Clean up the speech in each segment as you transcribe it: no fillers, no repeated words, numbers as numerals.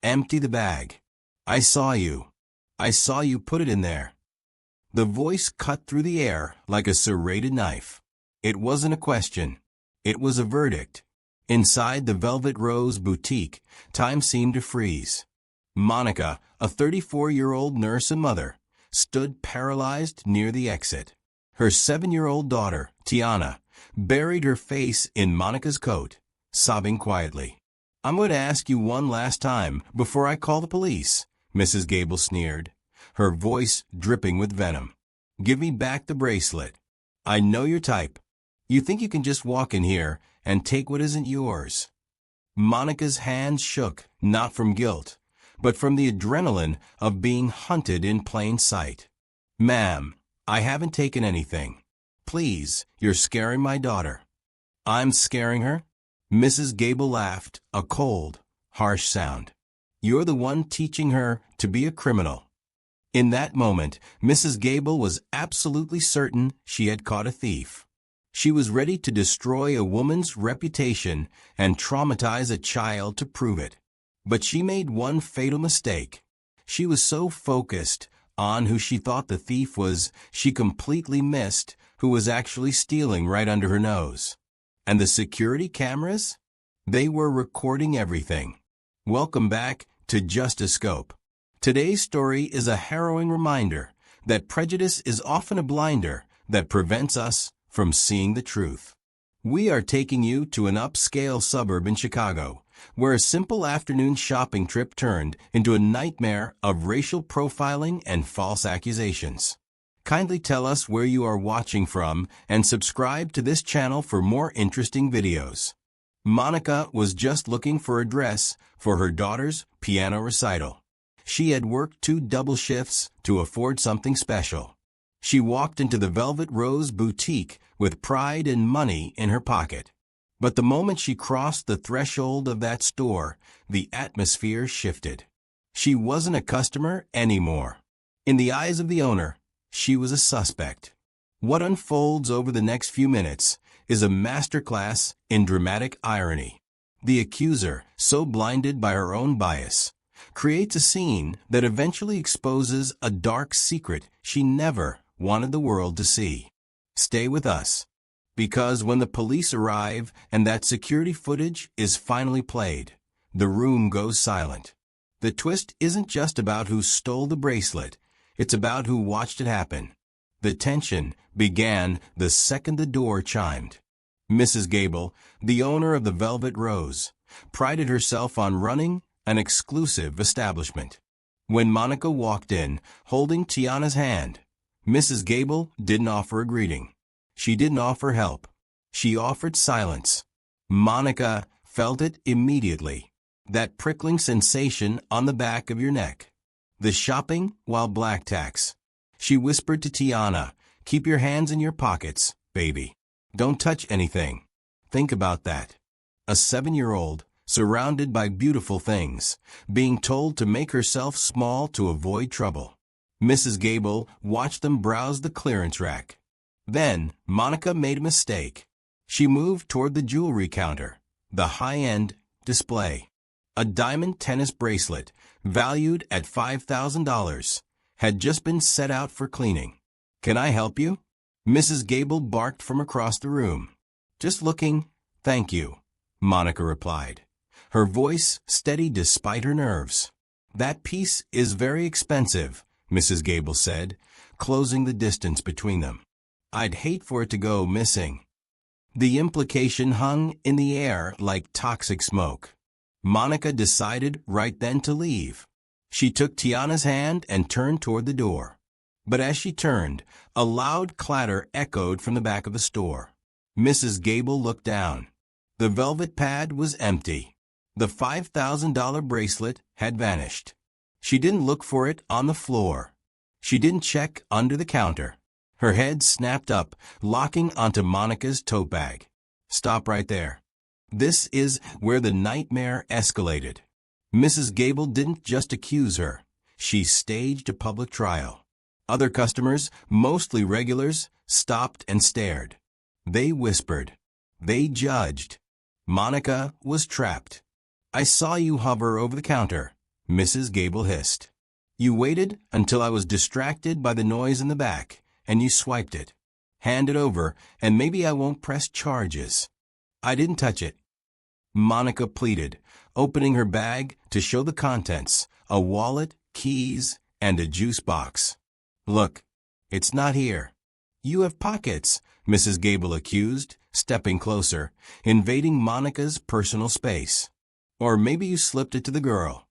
Empty the bag. I saw you. I saw you put it in there. The voice cut through the air like a serrated knife. It wasn't a question. It was a verdict. Inside the Velvet Rose boutique, time seemed to freeze. Monica, a 34-year-old nurse and mother, stood paralyzed near the exit. Her 7-year-old daughter, Tiana, buried her face in Monica's coat, sobbing quietly. "I'm going to ask you one last time before I call the police," Mrs. Gable sneered, her voice dripping with venom. "Give me back the bracelet. I know your type. You think you can just walk in here and take what isn't yours." Monica's hands shook, not from guilt, but from the adrenaline of being hunted in plain sight. "Ma'am, I haven't taken anything. Please, you're scaring my daughter." "I'm scaring her?" Mrs. Gable laughed, a cold, harsh sound. "You're the one teaching her to be a criminal." In that moment, Mrs. Gable was absolutely certain she had caught a thief. She was ready to destroy a woman's reputation and traumatize a child to prove it. But she made one fatal mistake. She was so focused on who she thought the thief was, she completely missed who was actually stealing right under her nose. And the security cameras? They were recording everything. Welcome back to Just a Scope. Today's story is a harrowing reminder that prejudice is often a blinder that prevents us from seeing the truth. We are taking you to an upscale suburb in Chicago, where a simple afternoon shopping trip turned into a nightmare of racial profiling and false accusations. Kindly tell us where you are watching from and subscribe to this channel for more interesting videos. Monica was just looking for a dress for her daughter's piano recital. She had worked 2 double shifts to afford something special. She walked into the Velvet Rose boutique with pride and money in her pocket. But the moment she crossed the threshold of that store, the atmosphere shifted. She wasn't a customer anymore. In the eyes of the owner, she was a suspect. What unfolds over the next few minutes is a masterclass in dramatic irony. The accuser, so blinded by her own bias, creates a scene that eventually exposes a dark secret she never wanted the world to see. Stay with us, because when the police arrive and that security footage is finally played, the room goes silent. The twist isn't just about who stole the bracelet, it's about who watched it happen. The tension began the second the door chimed. Mrs. Gable, the owner of the Velvet Rose, prided herself on running an exclusive establishment. When Monica walked in, holding Tiana's hand, Mrs. Gable didn't offer a greeting. She didn't offer help. She offered silence. Monica felt it immediately. That prickling sensation on the back of your neck. The shopping while black tax. She whispered to Tiana, "Keep your hands in your pockets, baby. Don't touch anything." Think about that. A 7-year-old, surrounded by beautiful things, being told to make herself small to avoid trouble. Mrs. Gable watched them browse the clearance rack. Then, Monica made a mistake. She moved toward the jewelry counter, the high-end display. A diamond tennis bracelet, valued at $5,000, had just been set out for cleaning. "Can I help you?" Mrs. Gable barked from across the room. "Just looking, thank you," Monica replied, her voice steady despite her nerves. "That piece is very expensive," Mrs. Gable said, closing the distance between them. "I'd hate for it to go missing." The implication hung in the air like toxic smoke. Monica decided right then to leave. She took Tiana's hand and turned toward the door. But as she turned, a loud clatter echoed from the back of the store. Mrs. Gable looked down. The velvet pad was empty. The $5,000 bracelet had vanished. She didn't look for it on the floor. She didn't check under the counter. Her head snapped up, locking onto Monica's tote bag. "Stop right there." This is where the nightmare escalated. Mrs. Gable didn't just accuse her. She staged a public trial. Other customers, mostly regulars, stopped and stared. They whispered. They judged. Monica was trapped. "I saw you hover over the counter," Mrs. Gable hissed. You waited until I was distracted by the noise in the back, and you swiped it. Hand it over, and maybe I won't press charges. I didn't touch it. Monica pleaded, opening her bag to show the contents, a wallet, keys, and a juice box. Look, it's not here. You have pockets, Mrs. Gable accused, stepping closer, invading Monica's personal space. Or maybe you slipped it to the girl.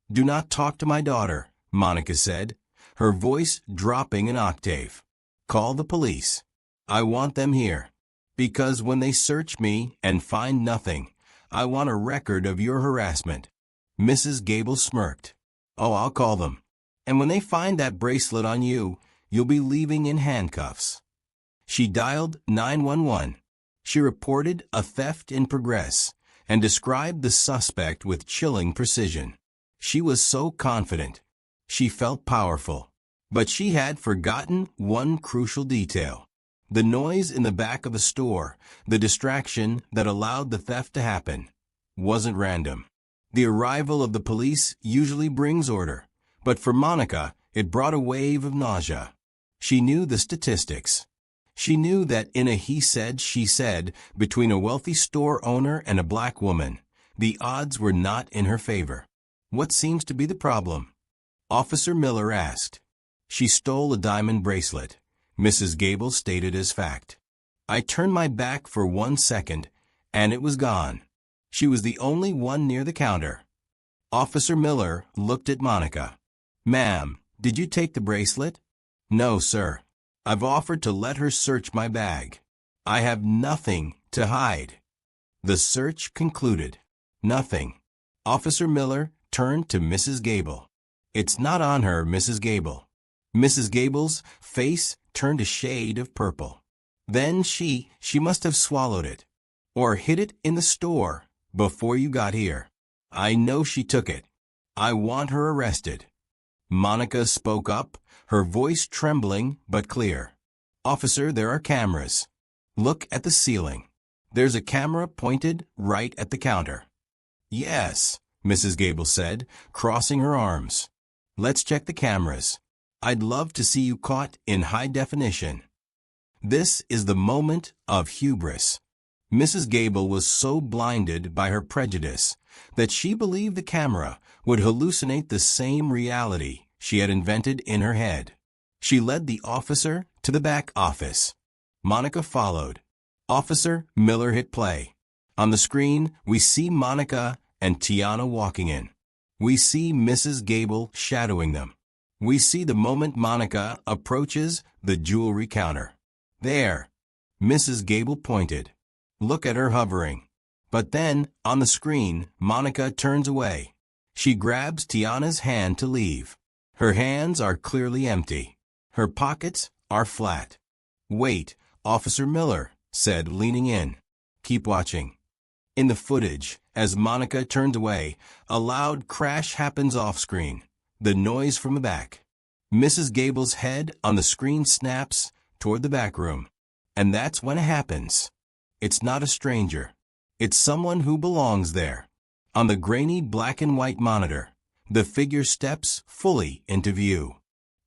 Do not talk to my daughter, Monica said, her voice dropping an octave. Call the police. I want them here. Because when they search me and find nothing, I want a record of your harassment. Mrs. Gable smirked. Oh, I'll call them. And when they find that bracelet on you, you'll be leaving in handcuffs. She dialed 911. She reported a theft in progress and described the suspect with chilling precision. She was so confident. She felt powerful. But she had forgotten one crucial detail. The noise in the back of the store, the distraction that allowed the theft to happen, wasn't random. The arrival of the police usually brings order, but for Monica, it brought a wave of nausea. She knew the statistics. She knew that in a he said, she said between a wealthy store owner and a black woman, the odds were not in her favor. What seems to be the problem? Officer Miller asked. She stole a diamond bracelet, Mrs. Gable stated as fact. I turned my back for 1 second, and it was gone. She was the only one near the counter. Officer Miller looked at Monica. Ma'am, did you take the bracelet? No, sir. I've offered to let her search my bag. I have nothing to hide. The search concluded. Nothing. Officer Miller turned to Mrs. Gable. It's not on her, Mrs. Gable. Mrs. Gable's face turned a shade of purple. Then she must have swallowed it, or hid it in the store before you got here. I know she took it. I want her arrested. Monica spoke up, her voice trembling but clear. Officer, there are cameras. Look at the ceiling. There's a camera pointed right at the counter. Yes, Mrs. Gable said, crossing her arms. Let's check the cameras. I'd love to see you caught in high definition. This is the moment of hubris. Mrs. Gable was so blinded by her prejudice that she believed the camera would hallucinate the same reality she had invented in her head. She led the officer to the back office. Monica followed. Officer Miller hit play. On the screen, we see Monica and Tiana walking in. We see Mrs. Gable shadowing them. We see the moment Monica approaches the jewelry counter. There, Mrs. Gable pointed. Look at her hovering. But then, on the screen, Monica turns away. She grabs Tiana's hand to leave. Her hands are clearly empty. Her pockets are flat. Wait, Officer Miller said, leaning in. Keep watching. In the footage, as Monica turns away, a loud crash happens off-screen. The noise from the back. Mrs. Gable's head on the screen snaps toward the back room. And that's when it happens. It's not a stranger. It's someone who belongs there. On the grainy black and white monitor, the figure steps fully into view.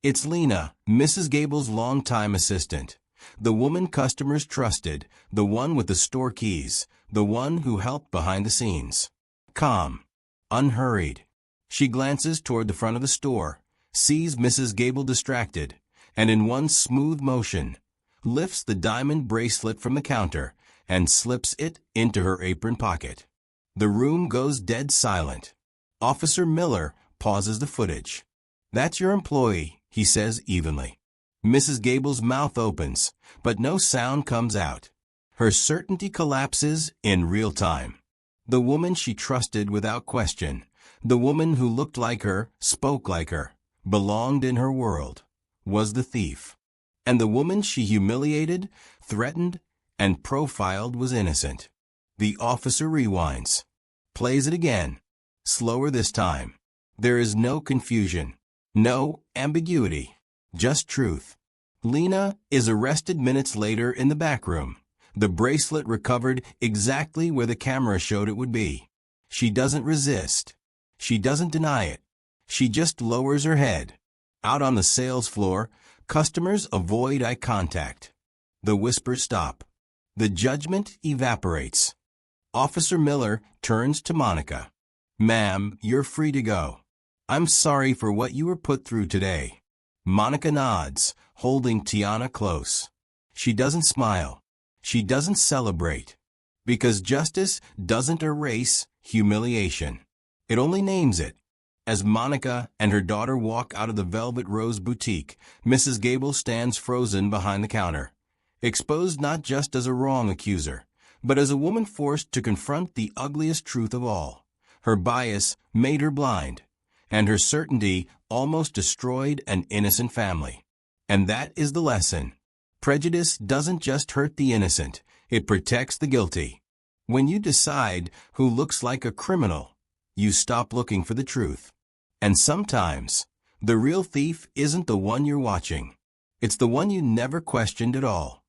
It's Lena, Mrs. Gable's longtime assistant. The woman customers trusted, the one with the store keys, the one who helped behind the scenes. Calm, unhurried. She glances toward the front of the store, sees Mrs. Gable distracted, and in one smooth motion, lifts the diamond bracelet from the counter and slips it into her apron pocket. The room goes dead silent. Officer Miller pauses the footage. That's your employee, he says evenly. Mrs. Gable's mouth opens, but no sound comes out. Her certainty collapses in real time. The woman she trusted without question, the woman who looked like her, spoke like her, belonged in her world, was the thief. And the woman she humiliated, threatened, and profiled was innocent. The officer rewinds. Plays it again. Slower this time. There is no confusion. No ambiguity. Just truth. Lena is arrested minutes later in the back room. The bracelet recovered exactly where the camera showed it would be. She doesn't resist. She doesn't deny it. She just lowers her head. Out on the sales floor, customers avoid eye contact. The whispers stop. The judgment evaporates. Officer Miller turns to Monica. "Ma'am, you're free to go. I'm sorry for what you were put through today." Monica nods, holding Tiana close. She doesn't smile. She doesn't celebrate. Because justice doesn't erase humiliation. It only names it. As Monica and her daughter walk out of the Velvet Rose boutique, Mrs. Gable stands frozen behind the counter, exposed not just as a wrong accuser, but as a woman forced to confront the ugliest truth of all. Her bias made her blind, and her certainty almost destroyed an innocent family. And that is the lesson. Prejudice doesn't just hurt the innocent, it protects the guilty. When you decide who looks like a criminal, you stop looking for the truth. And sometimes, the real thief isn't the one you're watching. It's the one you never questioned at all.